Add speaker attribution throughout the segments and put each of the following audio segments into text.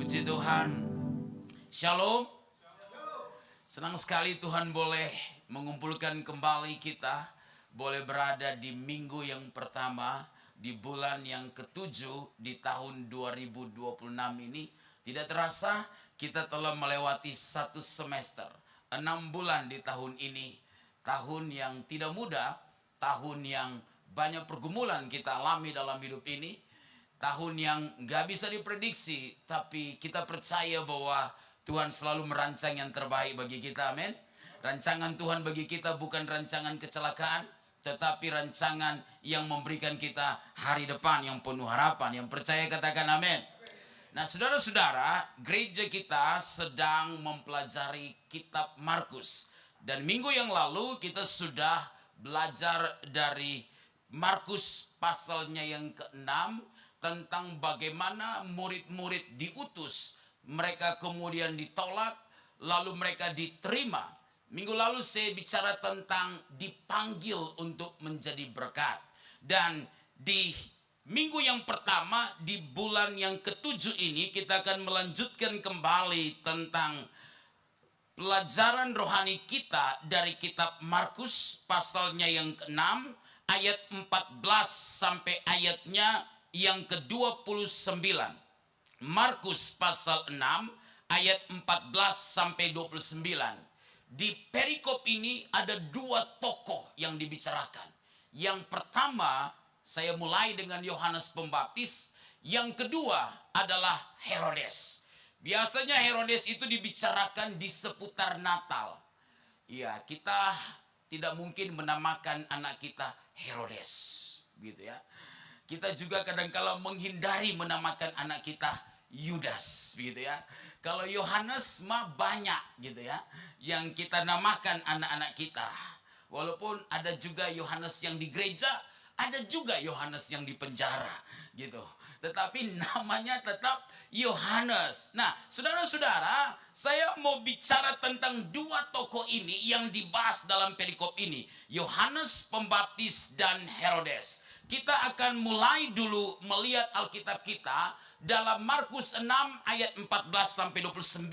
Speaker 1: Puji Tuhan. Shalom. Senang sekali Tuhan boleh mengumpulkan kembali kita, boleh berada di minggu yang pertama di bulan yang ketujuh di tahun 2026 ini. Tidak terasa kita telah melewati satu semester, 6 bulan di tahun ini. Tahun yang tidak mudah, tahun yang banyak pergumulan kita alami dalam hidup ini. Tahun yang gak bisa diprediksi, tapi kita percaya bahwa Tuhan selalu merancang yang terbaik bagi kita, amin. Rancangan Tuhan bagi kita bukan rancangan kecelakaan, tetapi rancangan yang memberikan kita hari depan yang penuh harapan. Yang percaya katakan amin. Nah saudara-saudara, gereja kita sedang mempelajari kitab Markus. Dan minggu yang lalu kita sudah belajar dari Markus pasalnya yang ke-6, tentang bagaimana murid-murid diutus, mereka kemudian ditolak, lalu mereka diterima. Minggu lalu saya bicara tentang dipanggil untuk menjadi berkat. Dan di minggu yang pertama, di bulan yang ketujuh ini, kita akan melanjutkan kembali tentang pelajaran rohani kita dari kitab Markus pasalnya yang ke-6, ayat 14 sampai ayatnya yang ke-29. Markus pasal 6 ayat 14 sampai 29. Di perikop ini ada dua tokoh yang dibicarakan. Yang pertama, saya mulai dengan Yohanes Pembaptis. Yang kedua adalah Herodes. Biasanya Herodes itu dibicarakan di seputar Natal. Ya, kita tidak mungkin menamakan anak kita Herodes, gitu ya. Kita juga kadang-kala menghindari menamakan anak kita Yudas, gitu ya. Kalau Yohanes mah banyak, gitu ya, yang kita namakan anak-anak kita. Walaupun ada juga Yohanes yang di gereja, ada juga Yohanes yang di penjara, gitu. Tetapi namanya tetap Yohanes. Nah, saudara-saudara, saya mau bicara tentang dua tokoh ini yang dibahas dalam perikop ini, Yohanes Pembaptis dan Herodes. Kita akan mulai dulu melihat Alkitab kita dalam Markus 6 ayat 14 sampai 29.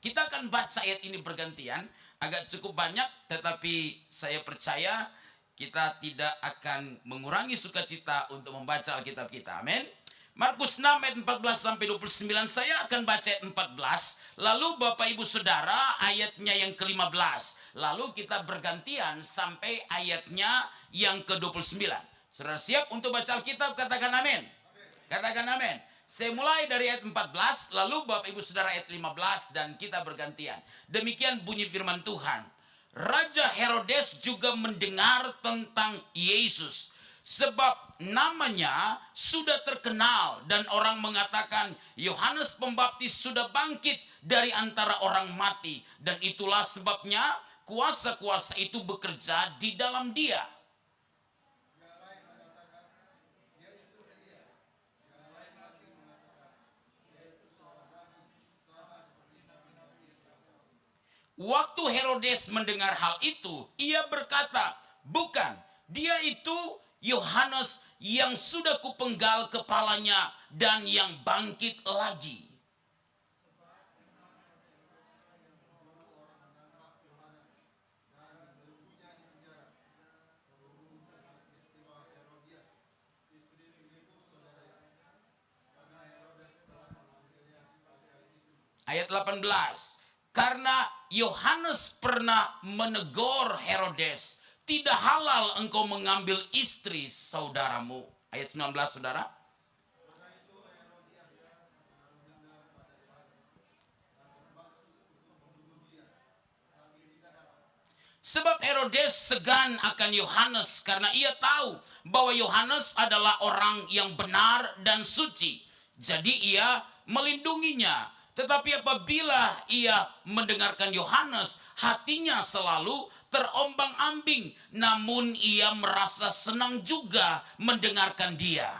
Speaker 1: Kita akan baca ayat ini bergantian, agak cukup banyak, tetapi saya percaya kita tidak akan mengurangi sukacita untuk membaca Alkitab kita. Amin. Markus 6 ayat 14 sampai 29, saya akan baca ayat 14, lalu Bapak Ibu Saudara ayatnya yang ke-15. Lalu kita bergantian sampai ayatnya yang ke-29. Saudara siap untuk baca Alkitab? Katakan amin. Katakan amin. Saya mulai dari ayat 14, lalu Bapak Ibu Saudara ayat 15, dan kita bergantian. Demikian bunyi firman Tuhan. Raja Herodes juga mendengar tentang Yesus, sebab namanya sudah terkenal, dan orang mengatakan Yohanes Pembaptis sudah bangkit dari antara orang mati, dan itulah sebabnya kuasa-kuasa itu bekerja di dalam dia. Waktu Herodes mendengar hal itu, ia berkata, bukan, dia itu Yohanes yang sudah kupenggal kepalanya dan yang bangkit lagi. Ayat 18. Karena Yohanes pernah menegur Herodes, tidak halal engkau mengambil istri saudaramu. Ayat 19, saudara. Sebab Herodes segan akan Yohanes karena ia tahu bahwa Yohanes adalah orang yang benar dan suci. Jadi ia melindunginya. Tetapi apabila ia mendengarkan Yohanes, hatinya selalu terombang-ambing. Namun ia merasa senang juga mendengarkan dia.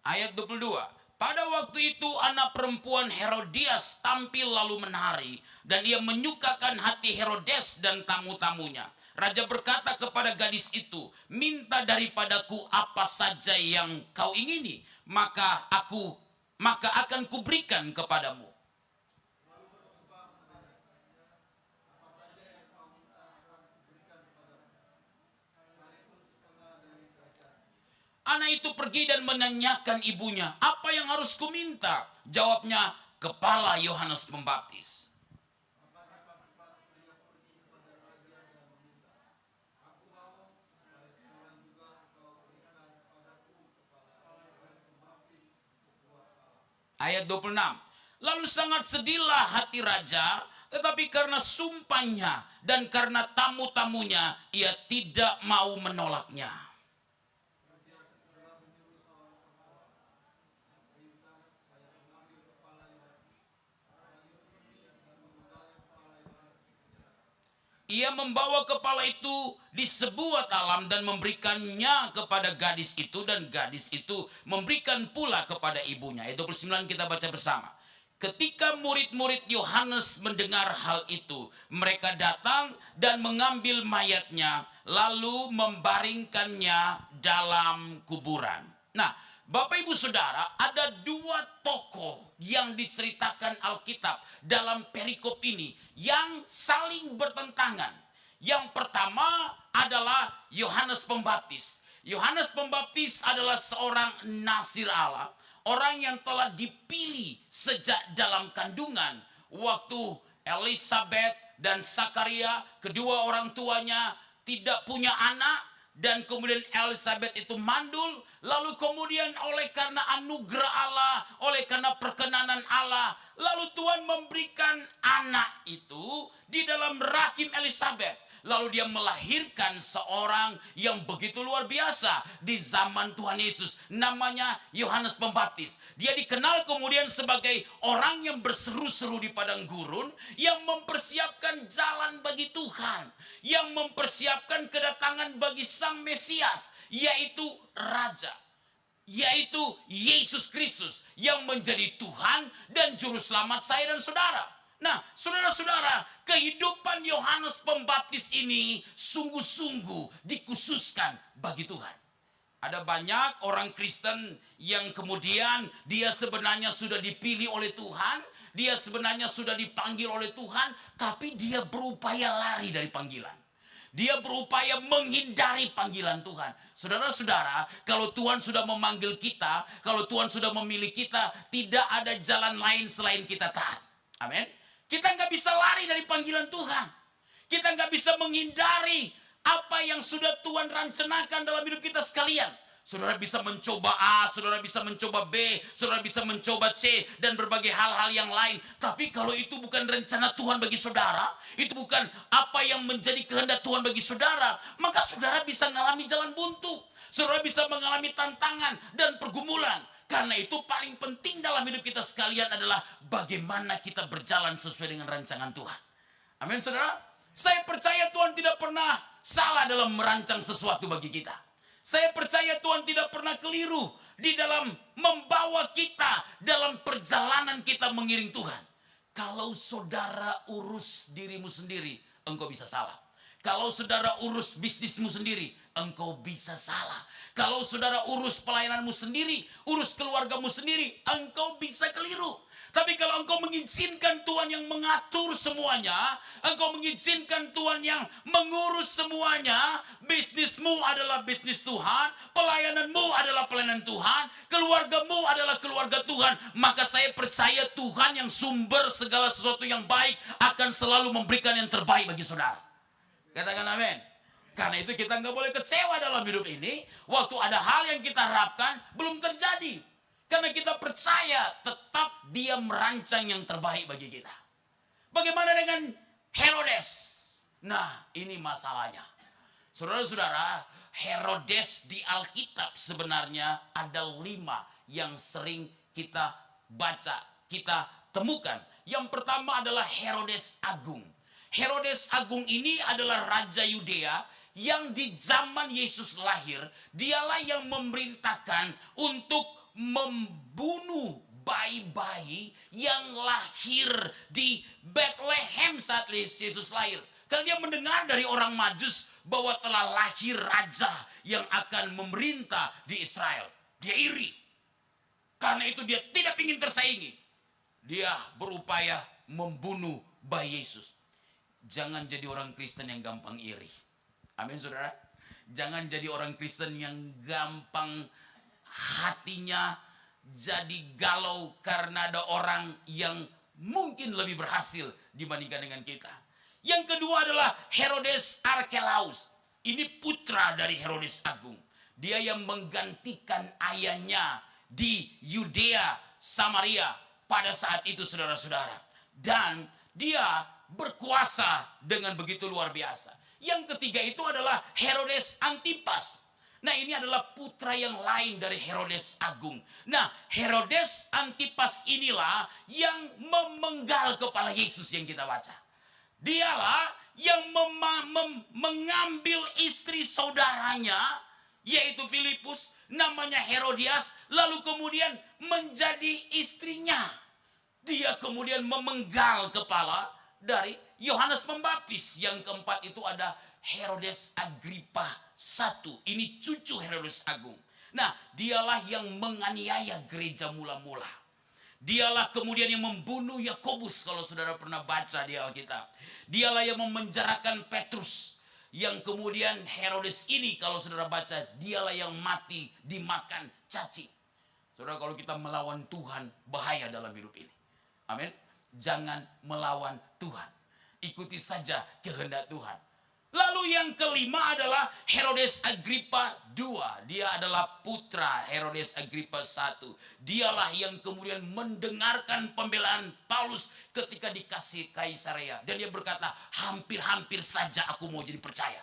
Speaker 1: Ayat 22. Pada waktu itu anak perempuan Herodias tampil lalu menari, dan ia menyukakan hati Herodes dan tamu-tamunya. Raja berkata kepada gadis itu, minta daripadaku apa saja yang kau ingini, maka akan kuberikan kepadamu. Anak itu pergi dan menanyakan ibunya, apa yang harus kuminta? Jawabnya, kepala Yohanes Pembaptis. Ayat 26. Lalu sangat sedihlah hati raja, tetapi karena sumpahnya dan karena tamu-tamunya, ia tidak mau menolaknya. Ia membawa kepala itu di sebuah talam dan memberikannya kepada gadis itu, dan gadis itu memberikan pula kepada ibunya. Ayat 29 kita baca bersama. Ketika murid-murid Yohanes mendengar hal itu, mereka datang dan mengambil mayatnya lalu membaringkannya dalam kuburan. Nah, Bapak Ibu Saudara, ada dua tokoh yang diceritakan Alkitab dalam perikop ini yang saling bertentangan. Yang pertama adalah Yohanes Pembaptis. Yohanes Pembaptis adalah seorang nasir Allah, orang yang telah dipilih sejak dalam kandungan. Waktu Elizabeth dan Zakaria, kedua orang tuanya tidak punya anak, dan kemudian Elizabeth itu mandul, lalu kemudian oleh karena anugerah Allah, oleh karena perkenanan Allah, lalu Tuhan memberikan anak itu di dalam rahim Elizabeth. Lalu dia melahirkan seorang yang begitu luar biasa di zaman Tuhan Yesus. Namanya Yohanes Pembaptis. Dia dikenal kemudian sebagai orang yang berseru-seru di padang gurun, yang mempersiapkan jalan bagi Tuhan, yang mempersiapkan kedatangan bagi Sang Mesias, yaitu Raja, yaitu Yesus Kristus, yang menjadi Tuhan dan Juru Selamat saya dan saudara. Nah, saudara-saudara, kehidupan Yohanes Pembaptis ini sungguh-sungguh dikhususkan bagi Tuhan. Ada banyak orang Kristen yang kemudian dia sebenarnya sudah dipilih oleh Tuhan, dia sebenarnya sudah dipanggil oleh Tuhan, tapi dia berupaya lari dari panggilan. Dia berupaya menghindari panggilan Tuhan. Saudara-saudara, kalau Tuhan sudah memanggil kita, kalau Tuhan sudah memilih kita, tidak ada jalan lain selain kita taat. Amin. Kita nggak bisa lari dari panggilan Tuhan. Kita nggak bisa menghindari apa yang sudah Tuhan rencanakan dalam hidup kita sekalian. Saudara bisa mencoba A, saudara bisa mencoba B, saudara bisa mencoba C, dan berbagai hal-hal yang lain. Tapi kalau itu bukan rencana Tuhan bagi saudara, itu bukan apa yang menjadi kehendak Tuhan bagi saudara, maka saudara bisa mengalami jalan buntu. Saudara bisa mengalami tantangan dan pergumulan. Karena itu paling penting dalam hidup kita sekalian adalah bagaimana kita berjalan sesuai dengan rancangan Tuhan. Amin, saudara. Saya percaya Tuhan tidak pernah salah dalam merancang sesuatu bagi kita. Saya percaya Tuhan tidak pernah keliru di dalam membawa kita dalam perjalanan kita mengiring Tuhan. Kalau saudara urus dirimu sendiri, engkau bisa salah. Kalau saudara urus bisnismu sendiri, engkau bisa salah. Kalau saudara urus pelayananmu sendiri, urus keluargamu sendiri, engkau bisa keliru. Tapi kalau engkau mengizinkan Tuhan yang mengatur semuanya, engkau mengizinkan Tuhan yang mengurus semuanya, bisnismu adalah bisnis Tuhan, pelayananmu adalah pelayanan Tuhan, keluargamu adalah keluarga Tuhan, maka saya percaya Tuhan yang sumber segala sesuatu yang baik akan selalu memberikan yang terbaik bagi saudara. Katakan amin. Karena itu kita nggak boleh kecewa dalam hidup ini waktu ada hal yang kita harapkan belum terjadi. Karena kita percaya tetap dia merancang yang terbaik bagi kita. Bagaimana dengan Herodes? Nah, ini masalahnya. Saudara-saudara, Herodes di Alkitab sebenarnya ada 5 yang sering kita baca, kita temukan. Yang pertama adalah Herodes Agung. Herodes Agung ini adalah Raja Yudea yang di zaman Yesus lahir, dialah yang memerintahkan untuk membunuh bayi-bayi yang lahir di Bethlehem saat Yesus lahir. Karena dia mendengar dari orang Majus bahwa telah lahir raja yang akan memerintah di Israel. Dia iri. Karena itu dia tidak ingin tersaingi. Dia berupaya membunuh bayi Yesus. Jangan jadi orang Kristen yang gampang iri. Amin, saudara. Jangan jadi orang Kristen yang gampang hatinya jadi galau karena ada orang yang mungkin lebih berhasil dibandingkan dengan kita. Yang kedua adalah Herodes Archelaus. Ini putra dari Herodes Agung. Dia yang menggantikan ayahnya di Yudea, Samaria pada saat itu, saudara-saudara. Dan dia berkuasa dengan begitu luar biasa. Yang ketiga itu adalah Herodes Antipas. Nah, ini adalah putra yang lain dari Herodes Agung. Nah, Herodes Antipas inilah yang memenggal kepala Yesus yang kita baca. Dialah yang mengambil istri saudaranya, yaitu Filipus, namanya Herodias, lalu kemudian menjadi istrinya. Dia kemudian memenggal kepala dari Yohanes Pembaptis. Yang keempat itu ada Herodes Agrippa I. Ini cucu Herodes Agung. Nah, dialah yang menganiaya gereja mula-mula. Dialah kemudian yang membunuh Yakobus, kalau saudara pernah baca di Alkitab. Dialah yang memenjarakan Petrus. Yang kemudian Herodes ini, kalau saudara baca, dialah yang mati dimakan cacing. Saudara, kalau kita melawan Tuhan, bahaya dalam hidup ini. Amin. Jangan melawan Tuhan. Ikuti saja kehendak Tuhan. Lalu yang kelima adalah Herodes Agrippa II. Dia adalah putra Herodes Agrippa I. Dialah yang kemudian mendengarkan pembelaan Paulus ketika dikasih Kaisarea. Dan dia berkata, hampir-hampir saja aku mau jadi percaya.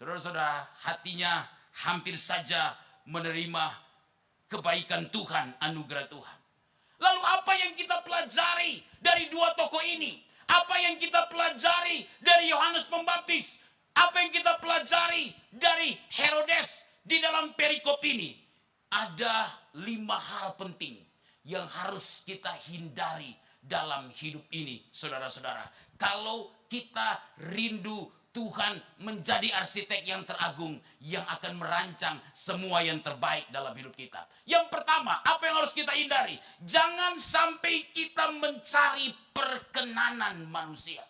Speaker 1: Saudara-saudara, hatinya hampir saja menerima kebaikan Tuhan, anugerah Tuhan. Lalu apa yang kita pelajari dari dua tokoh ini? Apa yang kita pelajari dari Yohanes Pembaptis? Apa yang kita pelajari dari Herodes di dalam perikop ini? Ada 5 hal penting yang harus kita hindari dalam hidup ini, saudara-saudara. Kalau kita rindu Tuhan menjadi arsitek yang teragung yang akan merancang semua yang terbaik dalam hidup kita. Yang pertama, apa yang harus kita hindari? Jangan sampai kita mencari perkenanan manusia.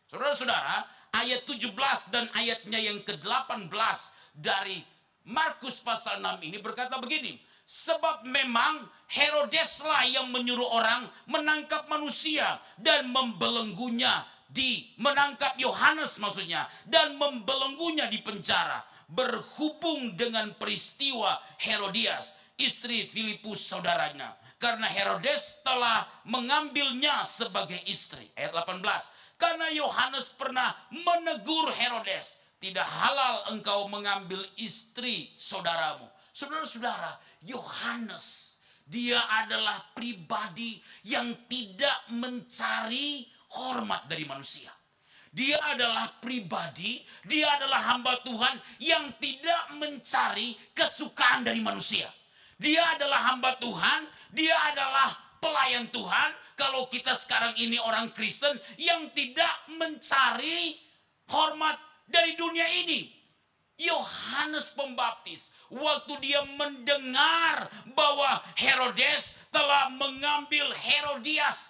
Speaker 1: Saudara-saudara, ayat 17 dan ayatnya yang ke-18 dari Markus pasal 6 ini berkata begini. Sebab memang Herodeslah yang menyuruh orang menangkap manusia dan membelenggunya menangkap Yohanes maksudnya, dan membelenggunya di penjara, berhubung dengan peristiwa Herodias, istri Filipus saudaranya, karena Herodes telah mengambilnya sebagai istri. Ayat 18, karena Yohanes pernah menegur Herodes, tidak halal engkau mengambil istri saudaramu. Saudara-saudara, Yohanes, dia adalah pribadi yang tidak mencari hormat dari manusia. Dia adalah pribadi, dia adalah hamba Tuhan yang tidak mencari kesukaan dari manusia. Dia adalah hamba Tuhan, dia adalah pelayan Tuhan. Kalau kita sekarang ini orang Kristen yang tidak mencari hormat dari dunia ini. Yohanes Pembaptis, waktu dia mendengar bahwa Herodes telah mengambil Herodias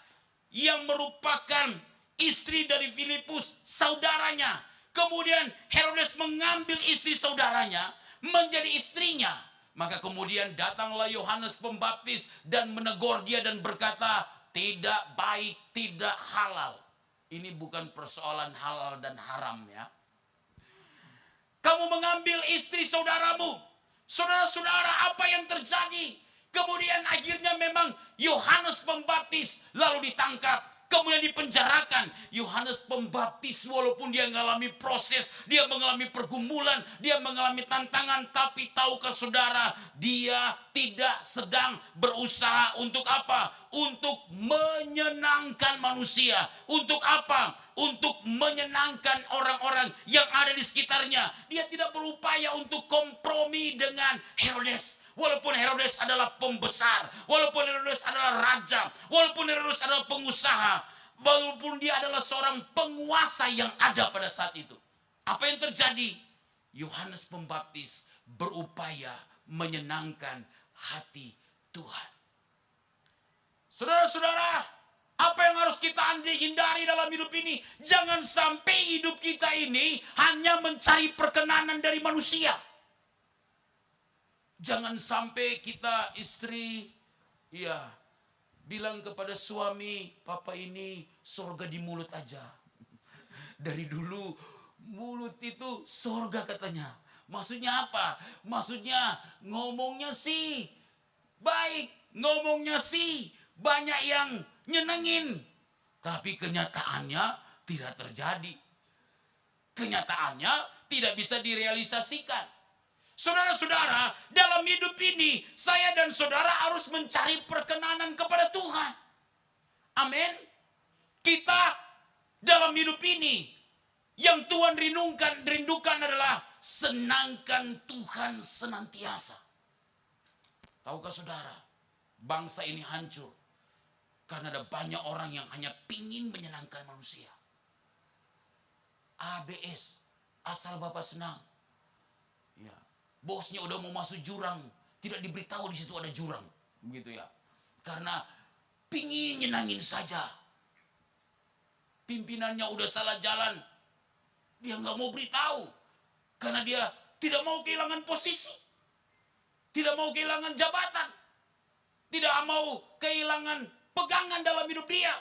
Speaker 1: yang merupakan istri dari Filipus, saudaranya. Kemudian Herodes mengambil istri saudaranya menjadi istrinya. Maka kemudian datanglah Yohanes Pembaptis dan menegur dia dan berkata, tidak baik, tidak halal. Ini bukan persoalan halal dan haram ya. Kamu mengambil istri saudaramu. Saudara-saudara, apa yang terjadi? Kemudian akhirnya memang Yohanes Pembaptis lalu ditangkap, kemudian dipenjarakan. Yohanes Pembaptis walaupun dia mengalami proses, dia mengalami pergumulan, dia mengalami tantangan, tapi tahukah saudara, dia tidak sedang berusaha untuk apa? Untuk menyenangkan manusia. Untuk apa? Untuk menyenangkan orang-orang yang ada di sekitarnya. Dia tidak berupaya untuk kompromi dengan Herodes. walaupun Herodes adalah pembesar, walaupun Herodes adalah raja, walaupun Herodes adalah pengusaha, walaupun dia adalah seorang penguasa yang ada pada saat itu. Apa yang terjadi? Yohanes Pembaptis berupaya menyenangkan hati Tuhan. Saudara-saudara, apa yang harus kita hindari dalam hidup ini? Jangan sampai hidup kita ini hanya mencari perkenanan dari manusia. Jangan sampai kita istri, bilang kepada suami, papa ini sorga di mulut aja. Dari dulu mulut itu sorga katanya. Maksudnya apa? Maksudnya ngomongnya sih baik, ngomongnya sih banyak yang nyenengin, tapi kenyataannya tidak terjadi. Kenyataannya tidak bisa direalisasikan. Saudara-saudara, dalam hidup ini saya dan saudara harus mencari perkenanan kepada Tuhan. Amin. Kita dalam hidup ini yang Tuhan rindukan adalah senangkan Tuhan senantiasa. Tahukah saudara, bangsa ini hancur karena ada banyak orang yang hanya pingin menyenangkan manusia. ABS, asal Bapak senang. Ya, bosnya udah mau masuk jurang, tidak diberitahu di situ ada jurang, begitu ya. Karena pingin nyenangin saja. Pimpinannya udah salah jalan, dia nggak mau beritahu karena dia tidak mau kehilangan posisi, tidak mau kehilangan jabatan, tidak mau kehilangan pegangan dalam hidup dia.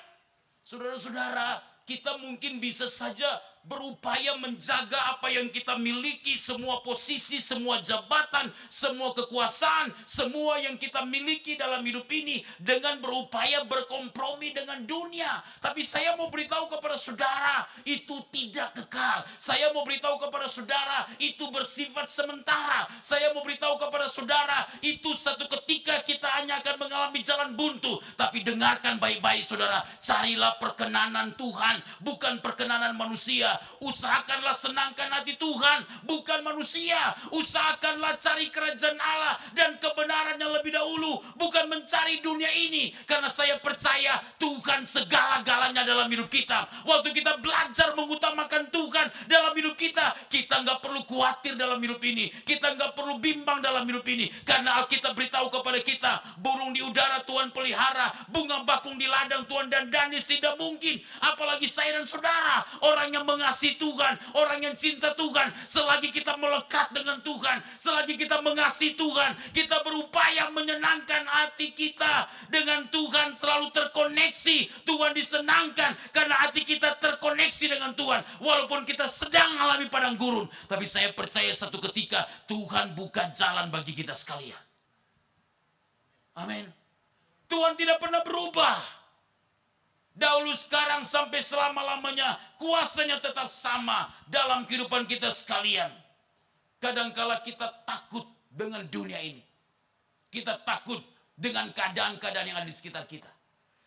Speaker 1: Saudara-saudara, kita mungkin bisa saja berupaya menjaga apa yang kita miliki, semua posisi, semua jabatan, semua kekuasaan, semua yang kita miliki dalam hidup ini dengan berupaya berkompromi dengan dunia. Tapi saya mau beritahu kepada saudara, itu tidak kekal. Saya mau beritahu kepada saudara, itu bersifat sementara. Saya mau beritahu kepada saudara, itu satu ketika kita hanya akan mengalami jalan buntu. Tapi dengarkan baik-baik saudara, carilah perkenanan Tuhan, bukan perkenanan manusia. Usahakanlah senangkan hati Tuhan, bukan manusia. Usahakanlah cari kerajaan Allah dan kebenarannya lebih dahulu, bukan mencari dunia ini. Karena saya percaya Tuhan segala-galanya dalam hidup kita. Waktu kita belajar mengutamakan Tuhan dalam hidup kita, kita nggak perlu khawatir dalam hidup ini, kita nggak perlu bimbang dalam hidup ini. Karena Alkitab beritahu kepada kita, burung di udara Tuhan pelihara, bunga bakung di ladang Tuhan dandani, tidak mungkin. Apalagi saya dan saudara, orang yang mengasihi Tuhan, orang yang cinta Tuhan, selagi kita melekat dengan Tuhan, selagi kita mengasihi Tuhan, kita berupaya menyenangkan hati kita dengan Tuhan, selalu terkoneksi. Tuhan disenangkan karena hati kita terkoneksi dengan Tuhan. Walaupun kita sedang alami padang gurun, tapi saya percaya satu ketika Tuhan buka jalan bagi kita sekalian. Amin. Tuhan tidak pernah berubah. Dahulu, sekarang, sampai selama-lamanya kuasanya tetap sama dalam kehidupan kita sekalian. Kadangkala kita takut dengan dunia ini. Kita takut dengan keadaan-keadaan yang ada di sekitar kita.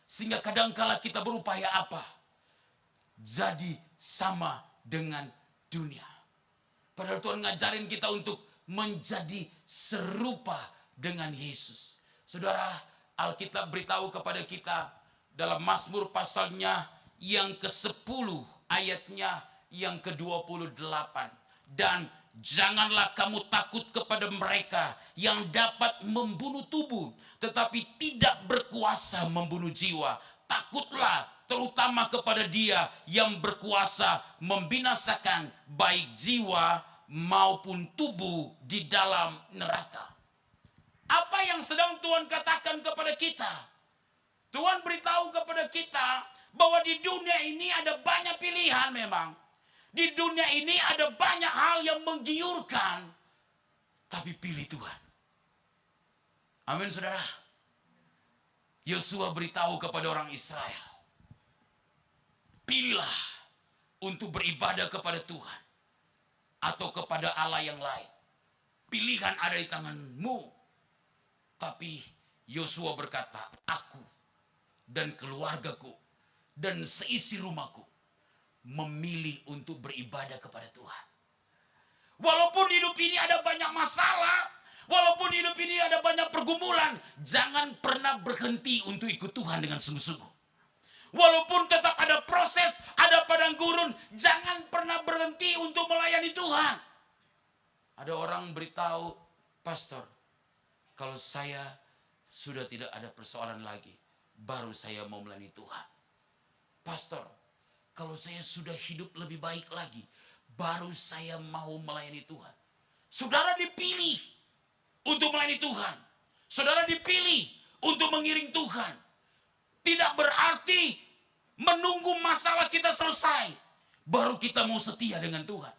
Speaker 1: Sehingga kadangkala kita berupaya apa? Jadi sama dengan dunia. Padahal Tuhan ngajarin kita untuk menjadi serupa dengan Yesus. Saudara, Alkitab beritahu kepada kita dalam Mazmur pasalnya yang ke-10 ayatnya yang ke-28. Dan janganlah kamu takut kepada mereka yang dapat membunuh tubuh, tetapi tidak berkuasa membunuh jiwa. Takutlah terutama kepada Dia yang berkuasa membinasakan baik jiwa maupun tubuh di dalam neraka. Apa yang sedang Tuhan katakan kepada kita? Tuhan beritahu kepada kita bahwa di dunia ini ada banyak pilihan memang. Di dunia ini ada banyak hal yang menggiurkan. Tapi pilih Tuhan. Amin saudara. Yosua beritahu kepada orang Israel, pilihlah untuk beribadah kepada Tuhan atau kepada Allah yang lain. Pilihan ada di tanganmu. Tapi Yosua berkata, aku dan keluargaku dan seisi rumahku memilih untuk beribadah kepada Tuhan. Walaupun hidup ini ada banyak masalah, Walaupun hidup ini ada banyak pergumulan, jangan pernah berhenti untuk ikut Tuhan dengan sungguh-sungguh. Walaupun tetap ada proses, ada padang gurun, jangan pernah berhenti untuk melayani Tuhan. Ada orang beritahu, pastor, kalau saya sudah tidak ada persoalan lagi, baru saya mau melayani Tuhan. Pastor, kalau saya sudah hidup lebih baik lagi, baru saya mau melayani Tuhan. Saudara dipilih untuk melayani Tuhan. Saudara dipilih untuk mengiring Tuhan. Tidak berarti menunggu masalah kita selesai, baru kita mau setia dengan Tuhan.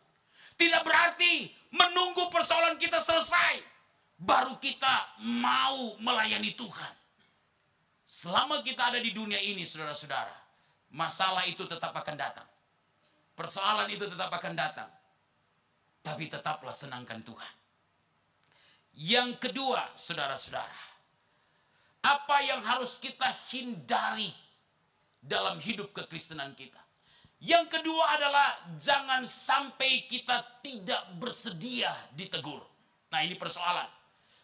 Speaker 1: Tidak berarti menunggu persoalan kita selesai, baru kita mau melayani Tuhan. Selama kita ada di dunia ini, saudara-saudara, masalah itu tetap akan datang. Persoalan itu tetap akan datang. Tapi tetaplah senangkan Tuhan. Yang kedua, saudara-saudara, apa yang harus kita hindari dalam hidup kekristenan kita? Yang kedua adalah jangan sampai kita tidak bersedia ditegur. Nah, ini persoalan.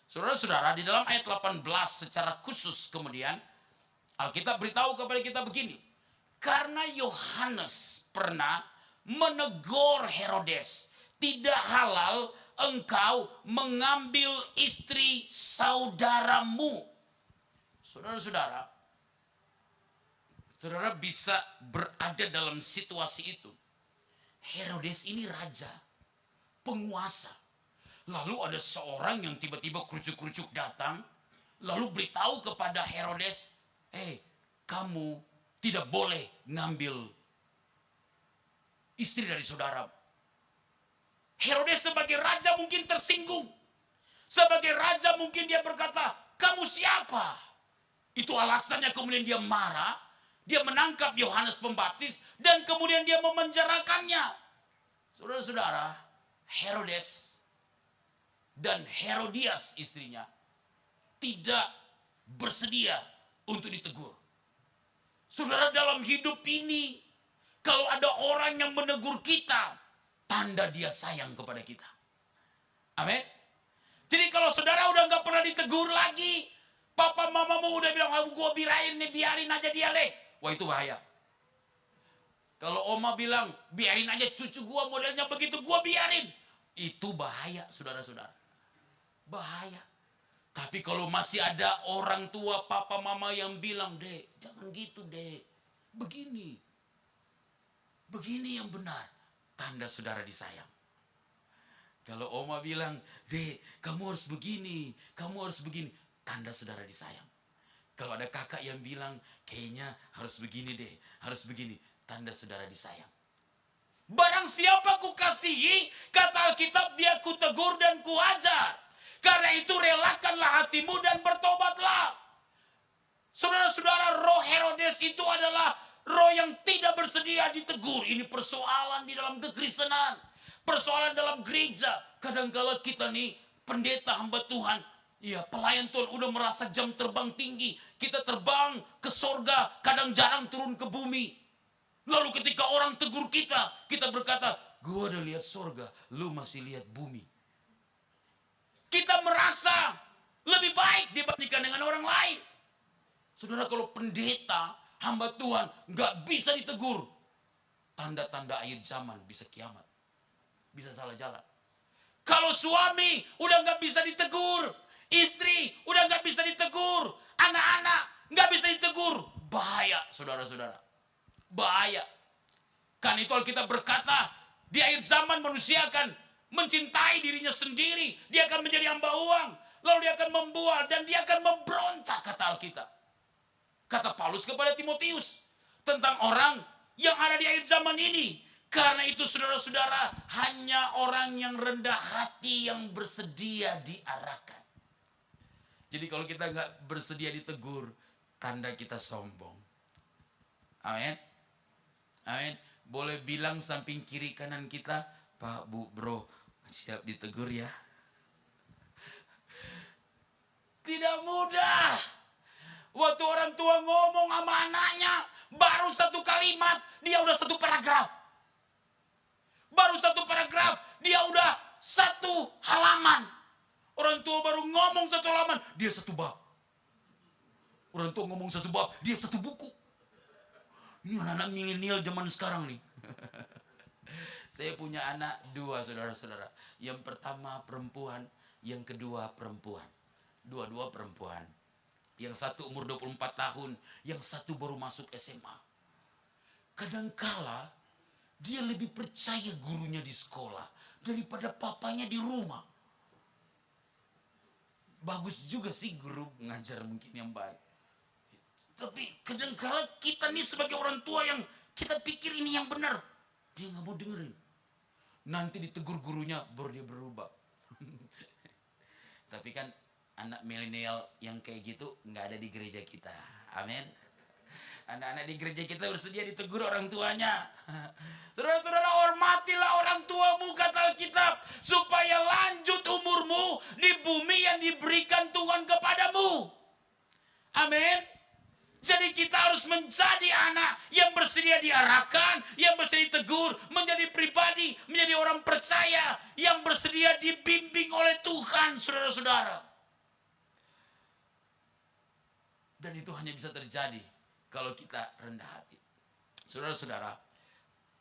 Speaker 1: Saudara-saudara, di dalam ayat 18 secara khusus kemudian Alkitab beritahu kepada kita begini. Karena Yohanes pernah menegur Herodes, tidak halal engkau mengambil istri saudaramu. Saudara-saudara, saudara bisa berada dalam situasi itu. Herodes ini raja, penguasa. Lalu ada seorang yang tiba-tiba kerucuk-kerucuk datang, lalu beritahu kepada Herodes, kamu tidak boleh ngambil istri dari saudara. Herodes sebagai raja mungkin tersinggung. Sebagai raja mungkin dia berkata, kamu siapa? Itu alasannya kemudian dia marah. Dia menangkap Yohanes Pembaptis dan kemudian dia memenjarakannya. Saudara-saudara, Herodes dan Herodias istrinya tidak bersedia untuk ditegur. Saudara, dalam hidup ini, kalau ada orang yang menegur kita, tanda dia sayang kepada kita. Amin. Jadi kalau saudara udah gak pernah ditegur lagi, papa mamamu udah bilang, gua biarin aja dia deh. Wah, itu bahaya. Kalau oma bilang, biarin aja cucu gua modelnya begitu, gua biarin. Itu bahaya, saudara-saudara. Bahaya. Tapi kalau masih ada orang tua, papa, mama yang bilang, Dek, jangan gitu, Dek. Begini. Begini yang benar. Tanda saudara disayang. Kalau oma bilang, Dek, kamu harus begini, kamu harus begini. Tanda saudara disayang. Kalau ada kakak yang bilang, kayaknya harus begini deh, harus begini. Tanda saudara disayang. Barang siapa ku kasihi, kata Alkitab, dia ku tegur dan ku ajar. Karena itu relakanlah hatimu dan bertobatlah. Saudara-saudara, roh Herodes itu adalah roh yang tidak bersedia ditegur. Ini persoalan di dalam kekristenan. Persoalan dalam gereja. Kadang-kala kita nih, pendeta hamba Tuhan, ya, pelayan Tuhan udah merasa jam terbang tinggi. Kita terbang ke sorga, kadang jarang turun ke bumi. Lalu ketika orang tegur kita, kita berkata, gua udah lihat sorga, lu masih lihat bumi. Kita merasa lebih baik dibandingkan dengan orang lain. Saudara, kalau pendeta, hamba Tuhan, gak bisa ditegur, tanda-tanda akhir zaman, bisa kiamat. Bisa salah jalan. Kalau suami udah gak bisa ditegur, istri udah gak bisa ditegur, anak-anak gak bisa ditegur, bahaya, saudara-saudara. Bahaya. Kan itu Alkitab berkata, di akhir zaman manusia akan mencintai dirinya sendiri. Dia akan menjadi hamba uang. Lalu dia akan membual dan dia akan memberontak, kata Alkitab. Kata Paulus kepada Timotius tentang orang yang ada di akhir zaman ini. Karena itu saudara-saudara, hanya orang yang rendah hati yang bersedia diarahkan. Jadi kalau kita nggak bersedia ditegur, tanda kita sombong. Amin. Amin. Boleh bilang samping kiri kanan kita, Pak, Bu, Bro, siap ditegur ya. Tidak mudah. Waktu orang tua ngomong sama anaknya, baru satu kalimat, dia udah satu paragraf. Baru satu paragraf, dia udah satu halaman. Orang tua baru ngomong satu halaman, dia satu bab. Orang tua ngomong satu bab, dia satu buku. Ini anak-anak milenial zaman sekarang nih. Saya punya anak dua, saudara-saudara. Yang pertama perempuan, yang kedua perempuan. Dua-dua perempuan. Yang satu umur 24 tahun, yang satu baru masuk SMA. Kadangkala dia lebih percaya gurunya di sekolah daripada papanya di rumah. Bagus juga sih guru mengajar mungkin yang baik. Tapi kadangkala kita nih sebagai orang tua yang kita pikir ini yang benar, dia nggak mau dengerin. Nanti ditegur gurunya baru dia berubah. Tapi kan anak milenial yang kayak gitu nggak ada di gereja kita. Amin. Anak-anak di gereja kita bersedia ditegur orang tuanya. Saudara-saudara, hormatilah orang tuamu, kata Alkitab, supaya lanjut umurmu di bumi yang diberikan Tuhan kepadamu. Amin. Jadi kita harus menjadi anak yang bersedia diarahkan, yang bersedia ditegur, menjadi pribadi, menjadi orang percaya, yang bersedia dibimbing oleh Tuhan, saudara-saudara. Dan itu hanya bisa terjadi kalau kita rendah hati. Saudara-saudara,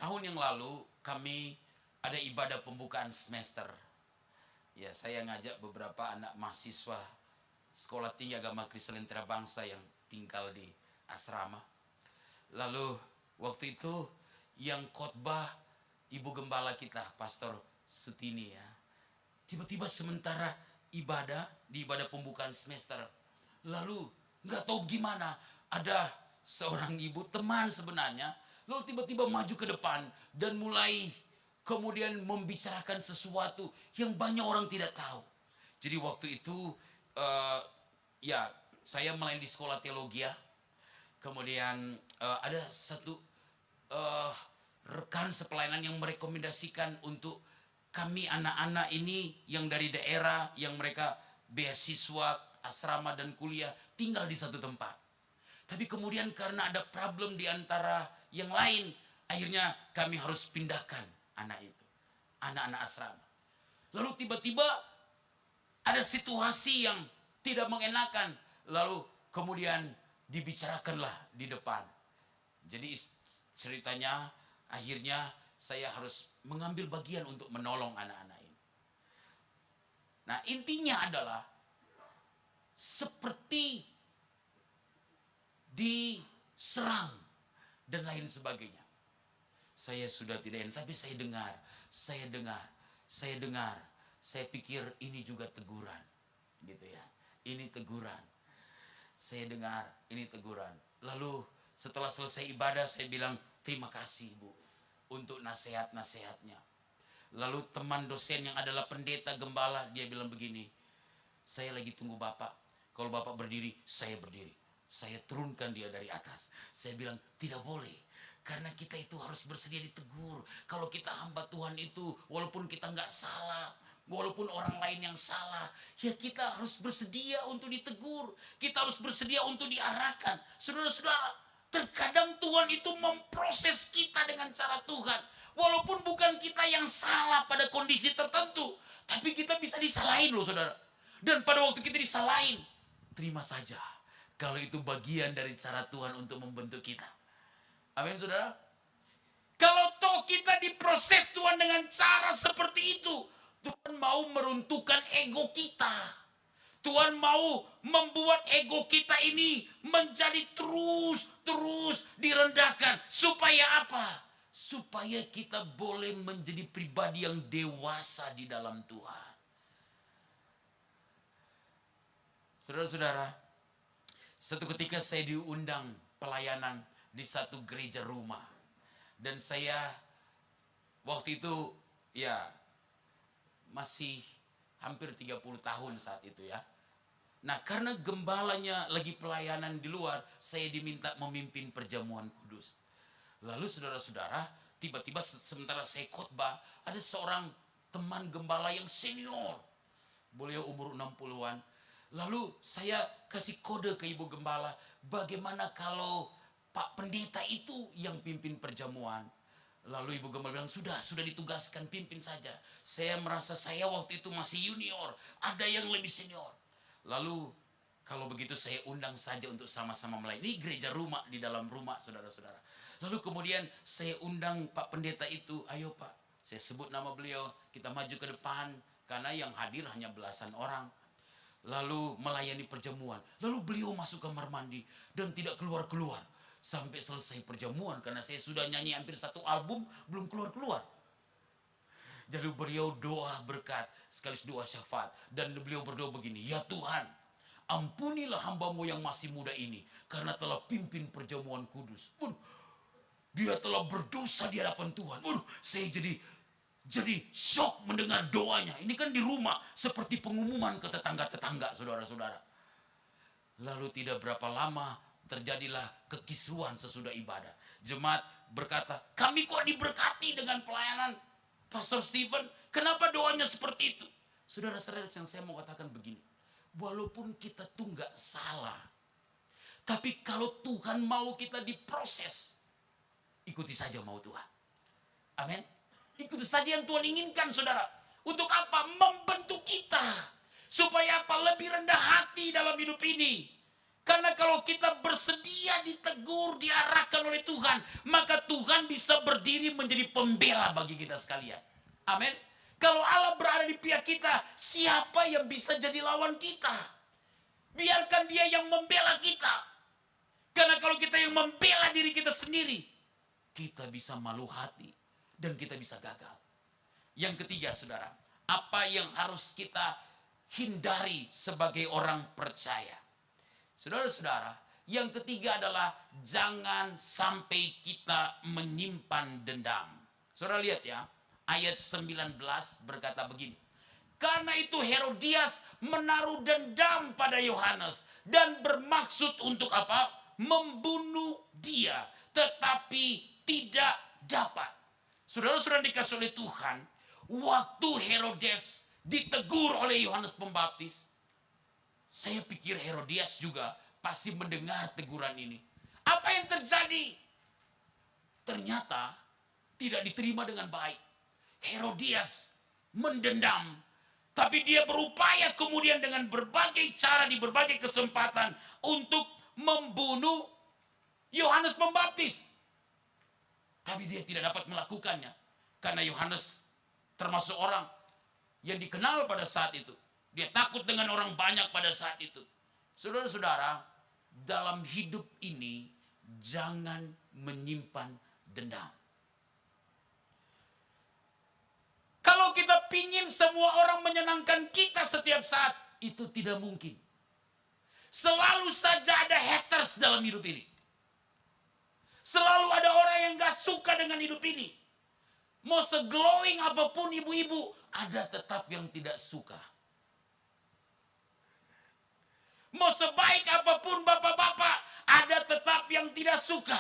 Speaker 1: tahun yang lalu kami ada ibadah pembukaan semester. Ya, saya ngajak beberapa anak mahasiswa Sekolah Tinggi Agama Kristen Lentera Bangsa yang tinggal di asrama. Lalu waktu itu yang khotbah Ibu Gembala kita, Pastor Sutini ya. Tiba-tiba sementara ibadah, di ibadah pembukaan semester. Lalu nggak tahu gimana, ada seorang ibu teman sebenarnya, lalu tiba-tiba maju ke depan dan mulai kemudian membicarakan sesuatu yang banyak orang tidak tahu. Jadi waktu itu ya saya melayani di sekolah teologi ya. Kemudian ada satu rekan sepelayanan yang merekomendasikan untuk kami anak-anak ini yang dari daerah, yang mereka beasiswa, asrama dan kuliah tinggal di satu tempat. Tapi kemudian karena ada problem di antara yang lain, akhirnya kami harus pindahkan anak itu, anak-anak asrama. Lalu tiba-tiba ada situasi yang tidak mengenakan, lalu kemudian dibicarakanlah di depan. Jadi ceritanya akhirnya saya harus mengambil bagian untuk menolong anak-anak ini. Nah, intinya adalah seperti diserang dan lain sebagainya. Saya sudah tidak enak, tapi saya dengar. Saya pikir ini juga teguran, gitu ya. Ini teguran. Saya dengar, ini teguran. Lalu setelah selesai ibadah saya bilang, terima kasih Bu untuk nasihat-nasihatnya. Lalu teman dosen yang adalah pendeta gembala, dia bilang begini, saya lagi tunggu Bapak. Kalau Bapak berdiri, saya berdiri. Saya turunkan dia dari atas. Saya bilang, tidak boleh. Karena kita itu harus bersedia ditegur. Kalau kita hamba Tuhan itu, walaupun kita nggak salah, walaupun orang lain yang salah, ya kita harus bersedia untuk ditegur. Kita harus bersedia untuk diarahkan. Saudara-saudara, terkadang Tuhan itu memproses kita dengan cara Tuhan. Walaupun bukan kita yang salah pada kondisi tertentu, tapi kita bisa disalahin loh saudara. Dan pada waktu kita disalahin, terima saja. Kalau itu bagian dari cara Tuhan untuk membentuk kita. Amin saudara. Kalau toh kita diproses Tuhan dengan cara seperti itu, Tuhan mau meruntuhkan ego kita. Tuhan mau membuat ego kita ini menjadi terus direndahkan. Supaya apa? Supaya kita boleh menjadi pribadi yang dewasa di dalam Tuhan. Saudara-saudara, satu ketika saya diundang pelayanan di satu gereja rumah. Dan saya waktu itu ya masih hampir 30 tahun saat itu ya. Nah karena gembalanya lagi pelayanan di luar, saya diminta memimpin perjamuan kudus. Lalu saudara-saudara, tiba-tiba sementara saya khotbah, ada seorang teman gembala yang senior. Beliau umur 60-an. Lalu saya kasih kode ke ibu gembala, bagaimana kalau Pak Pendeta itu yang pimpin perjamuan. Lalu Ibu Gembala bilang, sudah ditugaskan, pimpin saja. Saya merasa saya waktu itu masih junior, ada yang lebih senior. Lalu kalau begitu saya undang saja untuk sama-sama melayani. Ini gereja rumah, di dalam rumah, saudara-saudara. Lalu kemudian saya undang Pak Pendeta itu, ayo Pak, saya sebut nama beliau, kita maju ke depan, karena yang hadir hanya belasan orang. Lalu melayani perjamuan. Lalu beliau masuk kamar mandi dan tidak keluar-keluar sampai selesai perjamuan, karena saya sudah nyanyi hampir 1 album belum keluar-keluar. Jadi beliau doa berkat sekaligus doa syafaat, dan beliau berdoa begini, ya Tuhan, ampunilah hambamu yang masih muda ini karena telah pimpin perjamuan kudus. Dia telah berdosa di hadapan Tuhan. Saya jadi shock mendengar doanya. Ini kan di rumah seperti pengumuman ke tetangga-tetangga, saudara-saudara. Lalu tidak berapa lama terjadilah kekisruhan sesudah ibadah. Jemaat berkata, kami kok diberkati dengan pelayanan Pastor Stephen? Kenapa doanya seperti itu? Saudara-saudara, yang saya mau katakan begini. Walaupun kita tuh nggak salah, tapi kalau Tuhan mau kita diproses, ikuti saja mau Tuhan. Amin. Ikuti saja yang Tuhan inginkan, saudara. Untuk apa? Membentuk kita. Supaya apa? Lebih rendah hati dalam hidup ini. Karena kalau kita bersedia ditegur, diarahkan oleh Tuhan, maka Tuhan bisa berdiri menjadi pembela bagi kita sekalian. Amin. Kalau Allah berada di pihak kita, siapa yang bisa jadi lawan kita? Biarkan Dia yang membela kita. Karena kalau kita yang membela diri kita sendiri, kita bisa malu hati dan kita bisa gagal. Yang ketiga, saudara, apa yang harus kita hindari sebagai orang percaya? Saudara-saudara, yang ketiga adalah jangan sampai kita menyimpan dendam. Saudara lihat ya, ayat 19 berkata begini. Karena itu Herodias menaruh dendam pada Yohanes dan bermaksud untuk apa? Membunuh dia, tetapi tidak dapat. Saudara-saudara dikasih oleh Tuhan, waktu Herodes ditegur oleh Yohanes Pembaptis, saya pikir Herodias juga pasti mendengar teguran ini. Apa yang terjadi? Ternyata tidak diterima dengan baik. Herodias mendendam, tapi dia berupaya kemudian dengan berbagai cara, di berbagai kesempatan untuk membunuh Yohanes Pembaptis. Tapi dia tidak dapat melakukannya, karena Yohanes termasuk orang yang dikenal pada saat itu. Dia takut dengan orang banyak pada saat itu. Saudara-saudara, dalam hidup ini jangan menyimpan dendam. Kalau kita pingin semua orang menyenangkan kita setiap saat, itu tidak mungkin. Selalu saja ada haters dalam hidup ini. Selalu ada orang yang gak suka dengan hidup ini. Mau seglowing apapun ibu-ibu, ada tetap yang tidak suka. Mau sebaik apapun bapak-bapak, ada tetap yang tidak suka.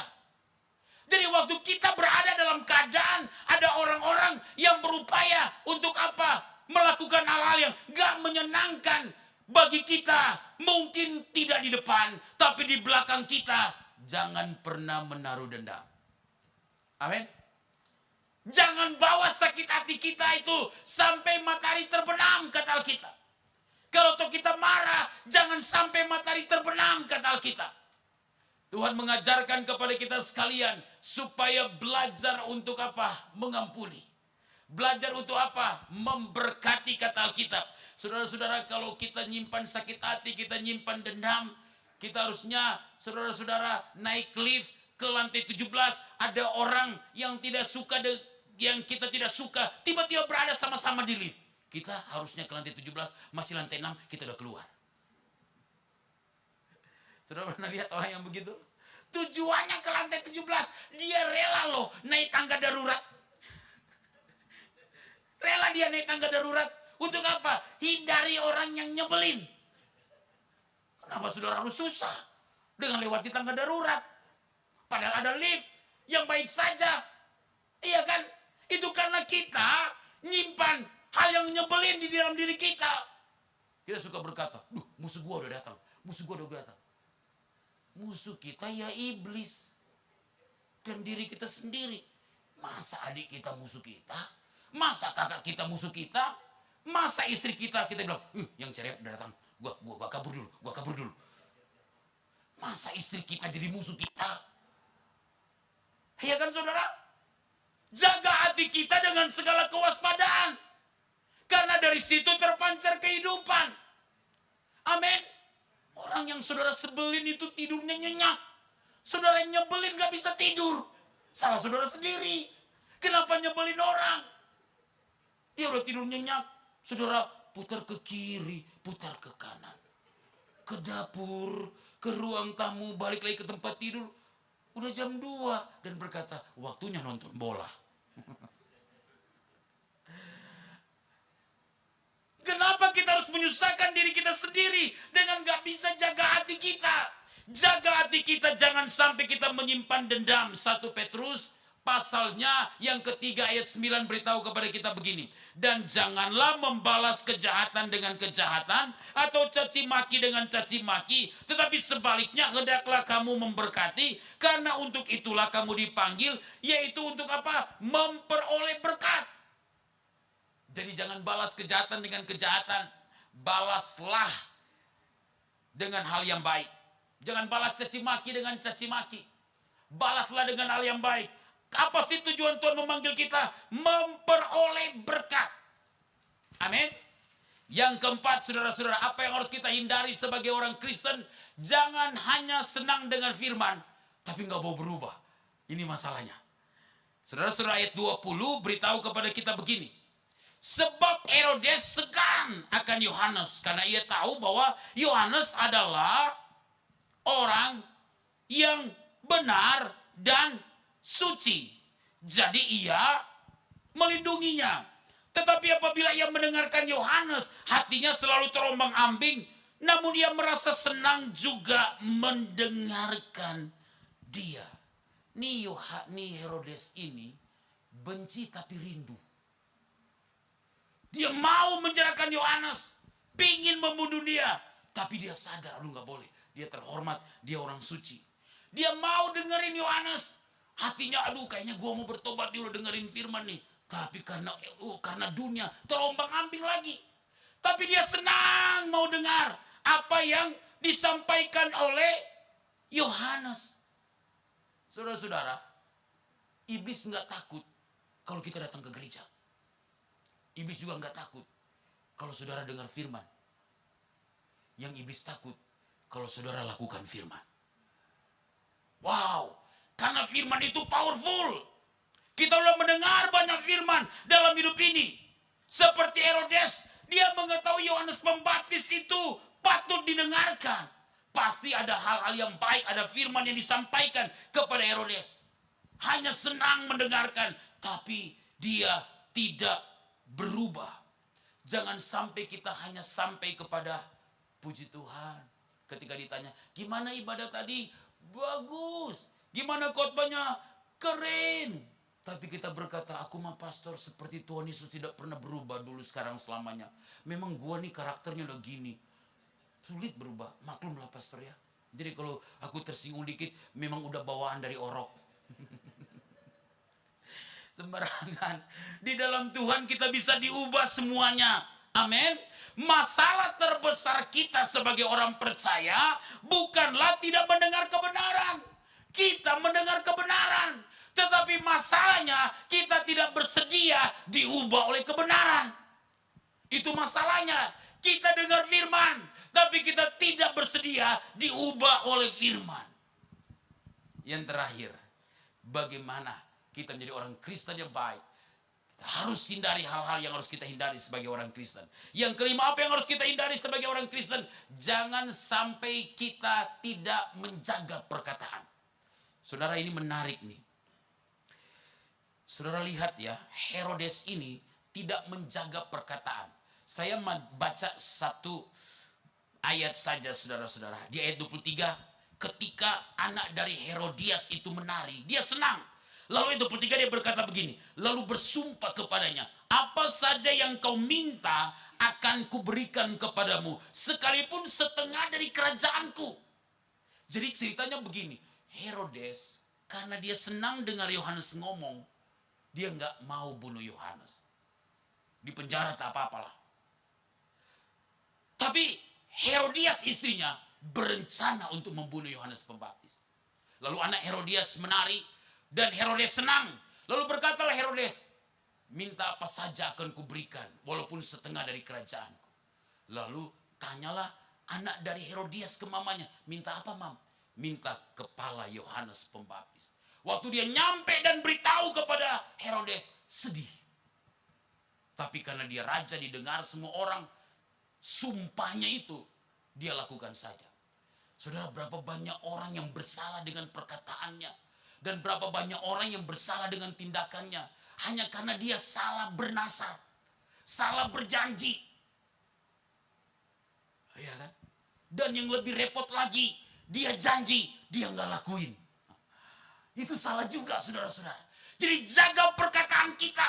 Speaker 1: Jadi waktu kita berada dalam keadaan ada orang-orang yang berupaya untuk apa? Melakukan hal-hal yang gak menyenangkan bagi kita. Mungkin tidak di depan, tapi di belakang kita. Jangan pernah menaruh dendam. Amin. Jangan bawa sakit hati kita itu sampai matahari terbenam, kata Alkitab. Kalau kita marah, jangan sampai matahari terbenam, kata Alkitab. Tuhan mengajarkan kepada kita sekalian supaya belajar untuk apa? Mengampuni. Belajar untuk apa? Memberkati, kata Alkitab. Saudara-saudara, kalau kita nyimpan sakit hati, kita nyimpan dendam, kita harusnya, saudara-saudara, naik lift ke lantai 17, ada orang yang tidak suka, yang kita tidak suka, tiba-tiba berada sama-sama di lift. Kita harusnya ke lantai 17, masih lantai 6, kita udah keluar. Saudara pernah lihat orang yang begitu? Tujuannya ke lantai 17, dia rela loh naik tangga darurat. Rela dia naik tangga darurat. Untuk apa? Hindari orang yang nyebelin. Kenapa saudara harus susah dengan lewati tangga darurat? Padahal ada lift yang baik saja. Iya kan? Itu karena kita nyimpan hal yang nyebelin di dalam diri kita. Kita suka berkata, duh, musuh gua udah datang. Musuh gua udah datang. Musuh kita ya iblis. Dan diri kita sendiri. Masa adik kita musuh kita? Masa kakak kita musuh kita? Masa istri kita bilang, yang cerewet udah datang, gua kabur dulu. Masa istri kita jadi musuh kita? Ya kan saudara? Jaga hati kita dengan segala kewaspadaan. Karena dari situ terpancar kehidupan. Amin. Orang yang saudara sebelin itu tidurnya nyenyak. Saudara yang nyebelin gak bisa tidur. Salah saudara sendiri. Kenapa nyebelin orang? Dia udah tidur nyenyak. Saudara putar ke kiri, putar ke kanan. Ke dapur, ke ruang tamu, balik lagi ke tempat tidur. Udah jam 2 dan berkata, waktunya nonton bola. Kenapa kita harus menyusahkan diri kita sendiri dengan gak bisa jaga hati kita? Jaga hati kita, jangan sampai kita menyimpan dendam. 1 Petrus pasalnya yang ketiga ayat 9 beritahu kepada kita begini. Dan janganlah membalas kejahatan dengan kejahatan atau caci maki dengan caci maki. Tetapi sebaliknya hendaklah kamu memberkati. Karena untuk itulah kamu dipanggil. Yaitu untuk apa? Memperoleh berkat. Jadi jangan balas kejahatan dengan kejahatan. Balaslah dengan hal yang baik. Jangan balas caci maki dengan caci maki. Balaslah dengan hal yang baik. Apa sih tujuan Tuhan memanggil kita? Memperoleh berkat. Amin. Yang keempat, saudara-saudara, apa yang harus kita hindari sebagai orang Kristen? Jangan hanya senang dengan firman, tapi nggak mau berubah. Ini masalahnya. Saudara-saudara, ayat 20 beritahu kepada kita begini. Sebab Herodes segan akan Yohanes, karena ia tahu bahwa Yohanes adalah orang yang benar dan suci. Jadi ia melindunginya. Tetapi apabila ia mendengarkan Yohanes, hatinya selalu terombang-ambing. Namun ia merasa senang juga mendengarkan dia. Nih Herodes ini benci tapi rindu. Dia mau menjarakan Yohanes, pingin membunuh dia. Tapi dia sadar, aduh gak boleh. Dia terhormat, dia orang suci. Dia mau dengerin Yohanes. Hatinya, aduh kayaknya gua mau bertobat, dia udah dengerin firman nih. Tapi karena dunia, terombang-ambing lagi. Tapi dia senang mau dengar apa yang disampaikan oleh Yohanes. Saudara-saudara, iblis gak takut kalau kita datang ke gereja. Iblis juga gak takut kalau saudara dengar firman. Yang iblis takut kalau saudara lakukan firman. Wow, karena firman itu powerful. Kita udah mendengar banyak firman dalam hidup ini. Seperti Herodes, dia mengetahui Yohanes Pembaptis itu patut didengarkan. Pasti ada hal-hal yang baik, ada firman yang disampaikan kepada Herodes. Hanya senang mendengarkan, tapi dia tidak berubah. Jangan sampai kita hanya sampai kepada puji Tuhan. Ketika ditanya, gimana ibadah tadi? Bagus. Gimana khotbahnya? Keren. Tapi kita berkata, aku mah pastor seperti Tuhan Yesus tidak pernah berubah dulu, sekarang, selamanya. Memang gua nih karakternya udah gini. Sulit berubah. Maklumlah pastor ya. Jadi kalau aku tersinggung dikit, memang udah bawaan dari orok. Sembarangan. Di dalam Tuhan kita bisa diubah semuanya. Amin. Masalah terbesar kita sebagai orang percaya bukanlah tidak mendengar kebenaran. Kita mendengar kebenaran, tetapi masalahnya kita tidak bersedia diubah oleh kebenaran. Itu masalahnya. Kita dengar firman, tapi kita tidak bersedia diubah oleh firman. Yang terakhir, bagaimana kita menjadi orang Kristen yang baik? Kita harus hindari hal-hal yang harus kita hindari sebagai orang Kristen. Yang kelima, apa yang harus kita hindari sebagai orang Kristen? Jangan sampai kita tidak menjaga perkataan. Saudara, ini menarik nih. Saudara lihat ya, Herodes ini tidak menjaga perkataan. Saya baca satu ayat saja, saudara-saudara. Di ayat 23, ketika anak dari Herodias itu menari, dia senang. Lalu ayat 23 dia berkata begini, lalu bersumpah kepadanya, apa saja yang kau minta akan kuberikan kepadamu, sekalipun setengah dari kerajaanku. Jadi ceritanya begini, Herodes karena dia senang dengar Yohanes ngomong, Dia nggak mau bunuh Yohanes. Di penjara tak apa-apalah. Tapi Herodias istrinya berencana untuk membunuh Yohanes Pembaptis. Lalu anak Herodias menari dan Herodes senang. Lalu berkatalah Herodes, minta apa saja akan kuberikan walaupun setengah dari kerajaanku. Lalu tanyalah anak dari Herodias ke mamanya, minta apa mam? Minta kepala Yohanes Pembaptis. Waktu dia nyampe dan beritahu kepada Herodes, sedih. Tapi karena dia raja, didengar semua orang, sumpahnya itu dia lakukan saja. Saudara, berapa banyak orang yang bersalah dengan perkataannya, dan berapa banyak orang yang bersalah dengan tindakannya hanya karena dia salah bernasar, salah berjanji. Ya kan? Dan yang lebih repot lagi, dia janji, dia nggak lakuin. Itu salah juga, saudara-saudara. Jadi jaga perkataan kita,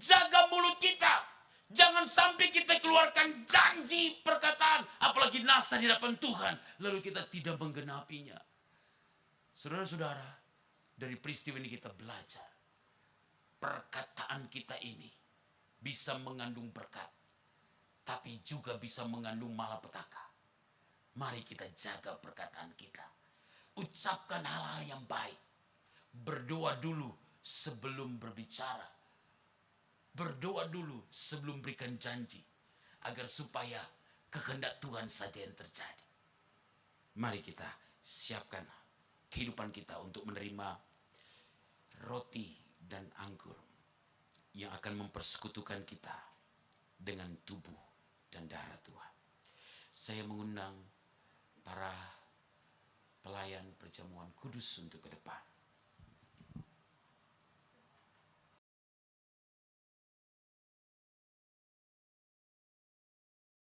Speaker 1: jaga mulut kita. Jangan sampai kita keluarkan janji perkataan, apalagi nasa di hadapan Tuhan, lalu kita tidak menggenapinya. Saudara-saudara, dari peristiwa ini kita belajar. Perkataan kita ini bisa mengandung berkat, tapi juga bisa mengandung malapetaka. Mari kita jaga perkataan kita. Ucapkan hal-hal yang baik. Berdoa dulu sebelum berbicara. Berdoa dulu sebelum berikan janji, agar supaya kehendak Tuhan saja yang terjadi. Mari kita siapkan kehidupan kita untuk menerima roti dan anggur yang akan mempersekutukan kita dengan tubuh dan darah Tuhan. Saya mengundang para pelayan perjamuan kudus untuk ke depan.